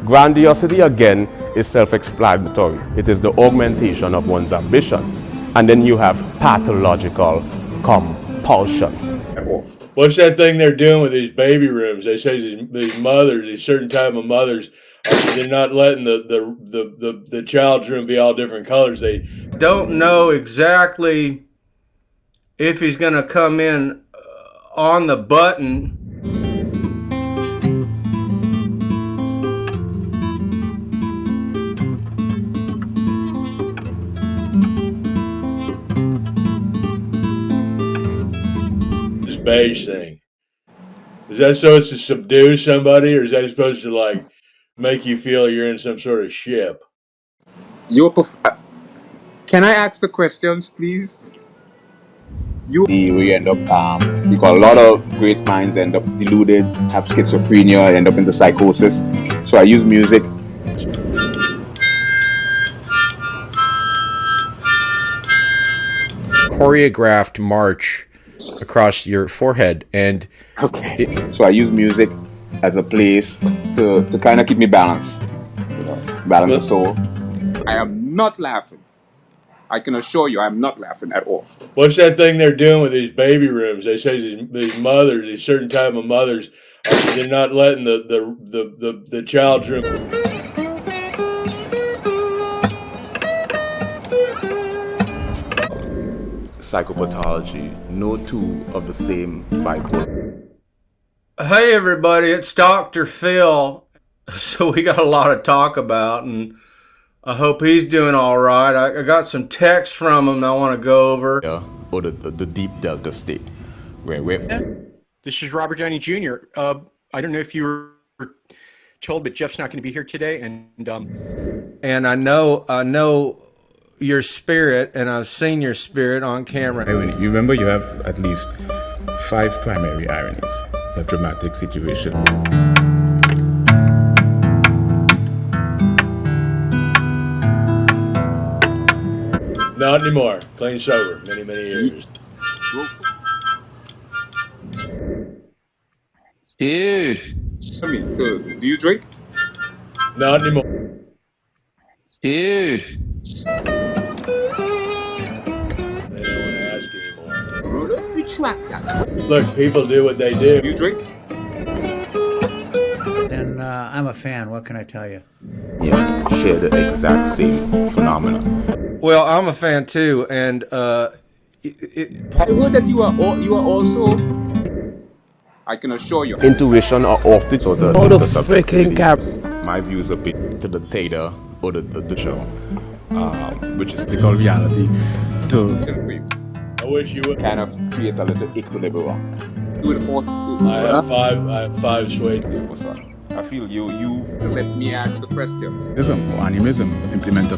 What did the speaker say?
Grandiosity, again, is self-explanatory. It is the augmentation of one's ambition. And then you have pathological compulsion. What's that thing they're doing with these baby rooms? They say these mothers, these certain type of mothers, they're not letting the child's room be all different colors. They don't know exactly if he's going to come in on the button. This beige thing. Is that so it's to subdue somebody, or is that supposed to like make you feel you're in some sort of ship? Can I ask the questions, please? We end up, because a lot of great minds end up deluded, have schizophrenia, end up into psychosis. So I use music. Choreographed march across your forehead, and so I use music as a place to kind of keep me balanced, balance the soul. I am not laughing. I can assure you, I'm not laughing at all. What's that thing they're doing with these baby rooms? They say these mothers, these certain type of mothers, they're not letting the child's room. Psychopathology, no two of the same bipolar. Hey everybody, it's Dr. Phil. So we got a lot to talk about, and I hope he's doing all right. I got some text from him I want to go over. Yeah, or the deep delta state. This is Robert Downey Jr. I don't know if you were told, but Jeff's not going to be here today, and I know your spirit, and I've seen your spirit on camera. You remember you have at least 5 primary ironies. A dramatic situation. Not anymore. Clean sober. Many years. Dude. I mean, so do you drink? Not anymore. Dude. They don't want to ask anymore. Don't retract that. Look, people do what they do. Do you drink? Then I'm a fan. What can I tell you? Yeah, share the exact same phenomenon. Well, I'm a fan too, and I heard that you are also. I can assure you. Intuition are off the sort of all the freaking caps. My views are big To the theta or the show, which is the reality. I wish you would. Kind of create a little equilibrium. Do it all. I have five suede. I feel you. Let me ask the question. Animism implement a